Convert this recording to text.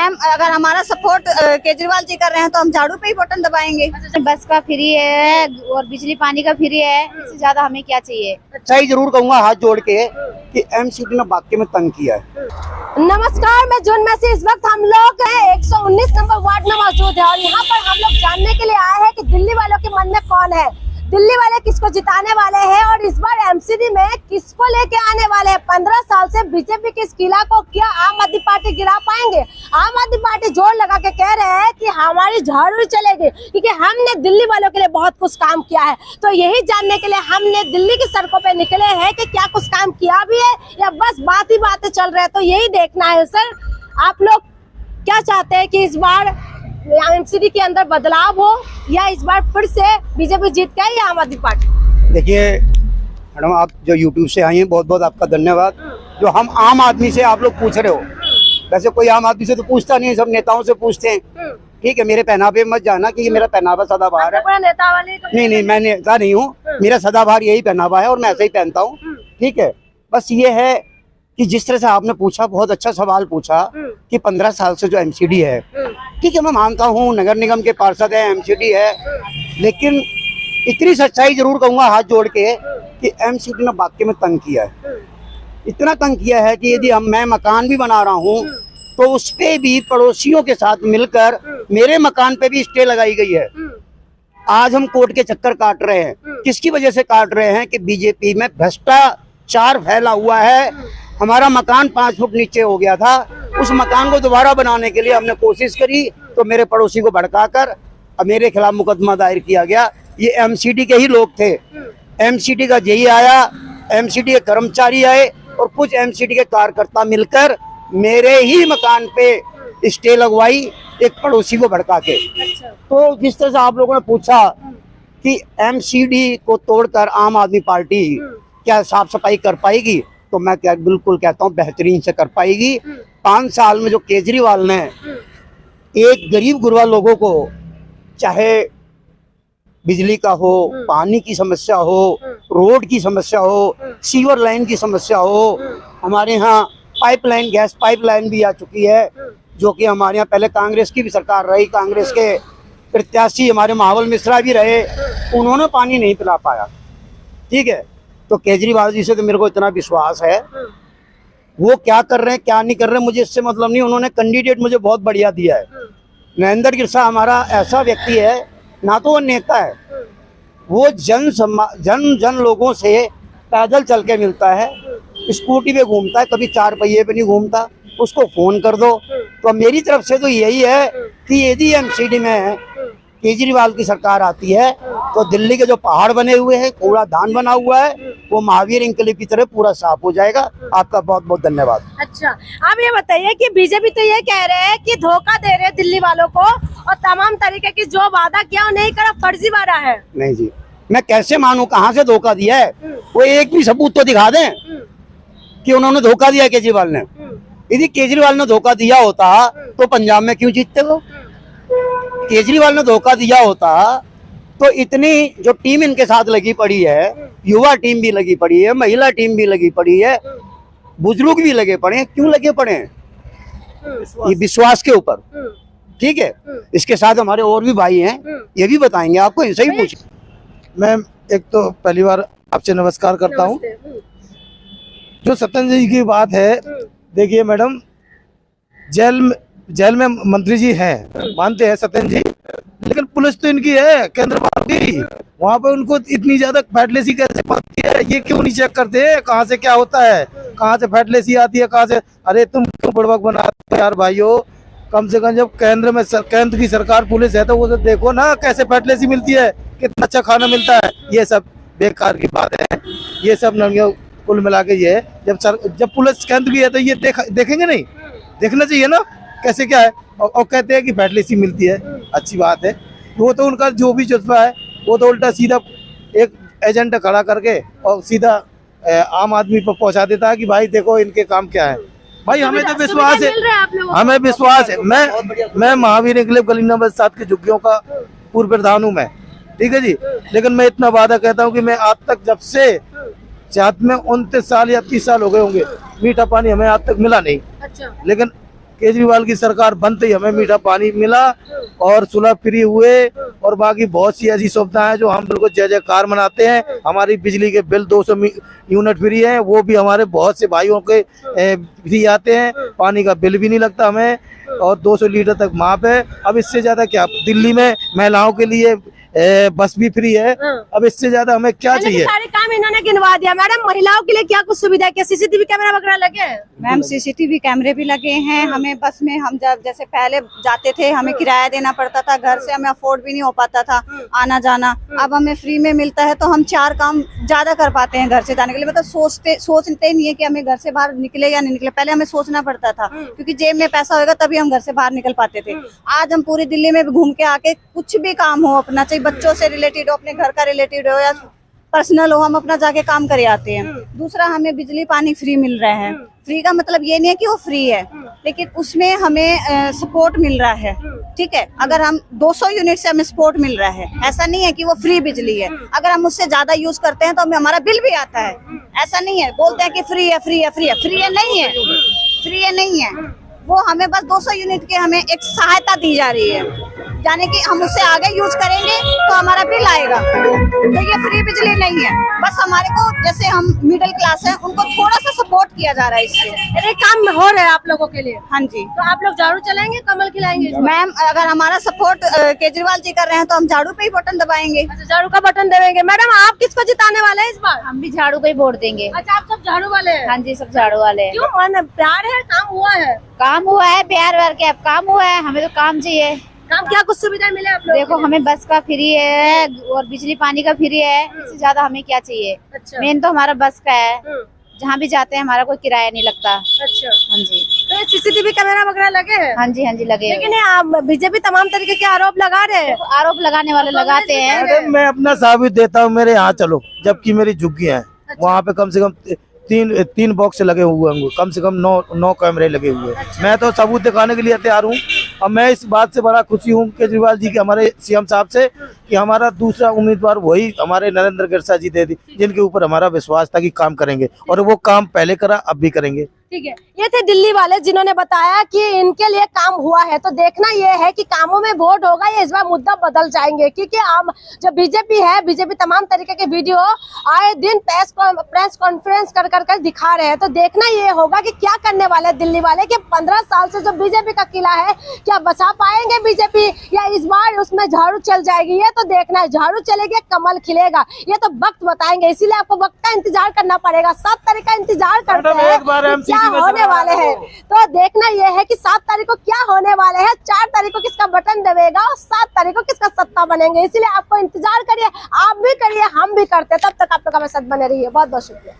Ma'am, अगर हमारा support Kejriwal ji कर रहे हैं तो हम झाड़ू पे ही बटन दबाएंगे। बस का फ्री है और बिजली पानी का फ्री है, इससे ज्यादा हमें क्या चाहिए। अच्छा ही जरूर कहूंगा हाथ जोड़ के कि एमसीडी ने वाकई में तंग किया है। नमस्कार, मैं जून में से इस वक्त हम लोग 119 नंबर वार्ड में मौजूद है और यहाँ पर हम लोग जानने के लिए आए हैं कि दिल्ली वालों के मन में कौन है, दिल्ली वाले किसको जिताने वाले हैं और इस बार एमसीडी में किसको लेके आने वाले हैं। 15 साल से बीजेपी की इस किला को क्या आम आदमी पार्टी गिरा पाएंगे। आम आदमी पार्टी जोर लगा के कह रहे हैं कि हमारी झाड़ू ही चलेगी क्योंकि हमने दिल्ली वालों के लिए बहुत कुछ काम किया है। तो यही जानने के लिए हमने दिल्ली की सड़कों पे निकले हैं कि क्या कुछ काम किया भी है या बस बात ही बातें चल रहे हैं। तो यही देखना है। सर, आप लोग क्या चाहते हैं कि इस बार एमसीडी के अंदर बदलाव हो या इस बार फिर से बीजेपी जीत के या आम आदमी पार्टी? देखिए मैडम, आप जो यूट्यूब से आई हैं बहुत बहुत आपका धन्यवाद। जो हम आम आदमी से आप लोग पूछ रहे हो, वैसे कोई आम आदमी से तो पूछता नहीं है, सब नेताओं से पूछते हैं। ठीक है, मेरे पहनावे मत जाना कि ये मेरा पहनावा सदाबहार है। नेता वाले नहीं, मैं नेता नहीं हूँ, मेरा सदाबहार यही पहनावा है और मैं ऐसे ही पहनता हूँ। ठीक है, बस ये है कि जिस तरह से आपने पूछा, बहुत अच्छा सवाल पूछा कि 15 साल से जो एमसीडी है, ठीक है मैं मानता हूँ नगर निगम के पार्षद है, एमसीडी है, लेकिन इतनी सच्चाई जरूर कहूंगा हाथ जोड़ के कि एमसीडी ने वाकई में तंग किया है। इतना तंग किया है कि यदि मैं मकान भी बना रहा हूँ तो उस पे भी पड़ोसियों के साथ मिलकर मेरे मकान पे भी स्टे लगाई गई है। आज हम कोर्ट के चक्कर काट रहे हैं, किसकी वजह से काट रहे हैं कि बीजेपी में भ्रष्टाचार फैला हुआ है। हमारा मकान 5 फुट नीचे हो गया था, उस मकान को दोबारा बनाने के लिए हमने कोशिश करी तो मेरे पड़ोसी को भड़काकर मेरे खिलाफ मुकदमा दायर किया गया। ये एमसीडी के ही लोग थे, एमसीडी का जेई आया, एमसीडी के कर्मचारी आए और कुछ एमसीडी के कार्यकर्ता मिलकर मेरे ही मकान पे स्टे लगवाई एक पड़ोसी को भड़का के। तो जिस तरह से आप लोगों ने पूछा कि एमसीडी को तोड़कर आम आदमी पार्टी क्या साफ सफाई कर पाएगी, तो मैं क्या बिल्कुल कहता हूँ बेहतरीन से कर पाएगी। 5 साल में जो केजरीवाल ने एक गरीब गुरबा लोगों को, चाहे बिजली का हो, पानी की समस्या हो, रोड की समस्या हो, सीवर लाइन की समस्या हो, हमारे यहाँ पाइपलाइन, गैस पाइपलाइन भी आ चुकी है, जो कि हमारे यहाँ पहले कांग्रेस की भी सरकार रही, कांग्रेस के प्रत्याशी हमारे महावल मिश्रा भी रहे, उन्होंने पानी नहीं पिला पाया। ठीक है, तो केजरीवाल जी से तो मेरे को इतना विश्वास है, वो क्या कर रहे हैं क्या नहीं कर रहे हैं मुझे इससे मतलब नहीं। उन्होंने कैंडिडेट मुझे बहुत बढ़िया दिया है। नरेंद्र गिरसा हमारा ऐसा व्यक्ति है, ना तो वो नेता है, वो जन लोगों से पैदल चल के मिलता है, स्कूटी पे घूमता है, कभी 4 पहिए पे नहीं घूमता। उसको फोन कर दो। तो मेरी तरफ से तो यही है कि यदि एमसीडी में केजरीवाल की सरकार आती है तो दिल्ली के जो पहाड़ बने हुए हैं, कूड़ादान बना हुआ है, वो महावीर इंकलिब की तरह पूरा साफ हो जाएगा। आपका बहुत बहुत धन्यवाद। अच्छा, आप ये बताइए कि बीजेपी तो ये कह रहे हैं कि धोखा दे रहे हैं दिल्ली वालों को और तमाम तरीके की जो वादा किया वो नहीं करा, फर्जीवाड़ा है। नहीं जी, मैं कैसे मानूं कहाँ से धोखा दिया है? वो एक भी सबूत तो दिखा दें कि उन्होंने धोखा दिया केजरीवाल ने। यदि केजरीवाल ने धोखा दिया होता तो पंजाब में क्यों जीतते वो? केजरीवाल ने धोखा दिया होता तो इतनी जो टीम इनके साथ लगी पड़ी है, युवा टीम भी लगी पड़ी है, महिला टीम भी लगी पड़ी है, बुजुर्ग भी लगे पड़े हैं, क्यों लगे पड़े हैं? ये विश्वास के ऊपर। ठीक है, इसके साथ हमारे और भी भाई हैं, ये भी बताएंगे आपको, इनसे ही पूछिए। मैं एक तो पहली बार आपसे नमस्कार करता हूँ। जो सत्येंद्र जी की बात है, देखिए मैडम, जेल में मंत्री जी हैं, मानते हैं सत्येंद्र जी, लेकिन पुलिस तो इनकी है केंद्र की, वहाँ पे उनको इतनी ज्यादा फैटलेसी कैसे पड़ती है, ये क्यों नहीं चेक करते हैं कहाँ से क्या होता है, कहाँ से फैटलेसी आती है, कहाँ से। अरे तुम क्यों बड़बक बनाते हो यार भाइयों? कम से कम जब केंद्र की सरकार पुलिस है तो वो सब देखो ना कैसे फैटलेसी मिलती है, कितना अच्छा खाना मिलता है। ये सब बेकार की बात है, ये सब नंगे कुल मिला के ये है। जब पुलिस केंद्र की है तो ये देखेंगे नहीं, देखना चाहिए ना कैसे क्या है। और कहते हैं कि फैटलेसी मिलती है, अच्छी बात है। वो तो उनका जो भी जुज्बा है, वो तो उल्टा सीधा एक एजेंट खड़ा करके और सीधा आम आदमी पर पहुंचा देता है कि भाई देखो इनके काम क्या है। भाई हमें तो विश्वास है, हमें विश्वास है। मैं महावीर इंकलिब गली नंबर 7 के झुग्गियों का पूर्व प्रधान हूँ मैं, ठीक है जी। लेकिन मैं इतना वादा कहता हूँ कि मैं आज तक जब से चाहत में 29 साल या 30 साल हो गए होंगे, मीठा पानी हमें आज तक मिला नहीं। अच्छा। लेकिन केजरीवाल की सरकार बनते ही हमें मीठा पानी मिला और सुलभ फ्री हुए और बाकी बहुत सी ऐसी सुविधाएं हैं जो हम बिल्कुल जय जयकार मनाते हैं। हमारी बिजली के बिल 200 यूनिट फ्री है, वो भी हमारे बहुत से भाइयों के फ्री आते हैं। पानी का बिल भी नहीं लगता हमें और 200 लीटर तक माफ है। अब इससे ज्यादा क्या, दिल्ली में महिलाओं के लिए बस भी फ्री है, अब इससे ज्यादा हमें क्या चाहिए। सारे काम इन्होंने गिनवा दिया। मैडम महिलाओं के लिए क्या कुछ सुविधा है, क्या सीसीटीवी कैमरा वगैरह लगे हैं? मैम सीसीटीवी कैमरे भी लगे हैं। हमें बस में हम जब जैसे पहले जाते थे हमें किराया देना पड़ता था, घर से हमें अफोर्ड भी नहीं हो पाता था आना जाना। अब हमें फ्री में मिलता है तो हम 4 काम ज्यादा कर पाते हैं घर से जाने के लिए। मतलब सोचते ही नहीं है कि हमें घर से बाहर निकले या नहीं निकले, पहले हमें सोचना पड़ता था क्योंकि जेब में पैसा होगा तभी हम घर से बाहर निकल पाते थे। आज हम पूरी दिल्ली में घूम के आके कुछ भी काम हो अपना, चाहे बच्चों से रिलेटेड हो, अपने घर का रिलेटेड हो या पर्सनल हो, हम अपना जाके काम करे आते हैं। दूसरा हमें बिजली पानी फ्री मिल रहा है। फ्री का मतलब ये नहीं है कि वो फ्री है, लेकिन उसमें हमें सपोर्ट मिल रहा है। ठीक है, अगर हम 200 यूनिट से हमें सपोर्ट मिल रहा है, ऐसा नहीं है कि वो फ्री बिजली है। अगर हम उससे ज्यादा यूज करते हैं तो हमें हमारा बिल भी आता है। ऐसा नहीं है बोलते हैं कि फ्री है फ्री है फ्री है, फ्री है नहीं है, फ्री है नहीं है। वो हमें बस 200 यूनिट के हमें एक सहायता दी जा रही है, यानी कि हम उससे आगे यूज करेंगे तो हमारा बिल आएगा। तो ये फ्री बिजली नहीं है, बस हमारे को जैसे हम मिडिल क्लास है उनको थोड़ा सा सपोर्ट किया जा रहा है इससे। अरे काम हो रहा है आप लोगों के लिए। हाँ जी, तो आप लोग झाड़ू चलाएंगे, कमल खिलाएंगे? मैम अगर हमारा सपोर्ट केजरीवाल जी कर रहे हैं तो हम झाड़ू पे ही बटन दबाएंगे। अच्छा, झाड़ू का बटन देंगे। मैडम आप किसको जिताने वाले हैं इस बार? हम भी झाड़ू को ही वोट देंगे। अच्छा, आप सब झाड़ू वाले हैं? हाँ जी, सब झाड़ू वाले हैं। क्यों, मन प्यार है, काम हुआ है? काम हुआ है, प्यार व्यार के अब काम हुआ है, हमें तो काम चाहिए। काम क्या कुछ सुविधा मिले आप लोगों देखो हमें बस का फ्री है और बिजली पानी का फ्री है, इससे ज्यादा हमें क्या चाहिए। अच्छा। मेन तो हमारा बस का है, जहाँ भी जाते हैं हमारा कोई किराया नहीं लगता। अच्छा, हाँ जी। तो सीसीटीवी कैमरा वगैरह लगे हैं? हाँ जी, हाँ जी लगे। लेकिन आप बीजेपी तमाम तरीके के आरोप लगा रहे हैं। आरोप लगाने वाले लगाते हैं। मैडम मैं अपना साबित देता हूँ, मेरे यहाँ चलो, जबकि मेरी झुग्गियाँ हैं वहाँ पे कम से कम तीन बॉक्स लगे हुए होंगे, कम से कम 9 कैमरे लगे हुए हैं। मैं तो सबूत दिखाने के लिए तैयार हूँ। और मैं इस बात से बड़ा खुशी हूँ केजरीवाल जी के, हमारे सीएम साहब से, कि हमारा दूसरा उम्मीदवार वही हमारे नरेंद्र गिरसा जी दे दी, जिनके ऊपर हमारा विश्वास था कि काम करेंगे और वो काम पहले करा, अब भी करेंगे। ठीक है, ये थे दिल्ली वाले जिन्होंने बताया कि इनके लिए काम हुआ है। तो देखना ये है कि कामों में वोट होगा या इस बार मुद्दा बदल जाएंगे, क्योंकि हम जो बीजेपी है, बीजेपी तमाम तरीके के वीडियो आए दिन प्रेस कॉन्फ्रेंस कर दिखा रहे हैं। तो देखना ये होगा कि क्या करने वाले दिल्ली वाले, कि 15 साल से जो बीजेपी का किला है क्या बचा पाएंगे बीजेपी, या इस बार उसमें झाड़ू चल जाएगी। ये तो देखना है, झाड़ू चलेगी, कमल खिलेगा, ये तो वक्त बताएंगे। इसीलिए आपको वक्त का इंतजार करना पड़ेगा। 7 तारीख का इंतजार करते हैं होने वाले हैं। तो देखना यह है कि 7 तारीख को क्या होने वाले हैं, 4 तारीख को किसका बटन दबेगा और 7 तारीख को किसका सत्ता बनेंगे। इसीलिए आपको इंतजार करिए, आप भी करिए, हम भी करते हैं। तब तक आप लोग हमारे साथ बने रहिए। बहुत बहुत शुक्रिया।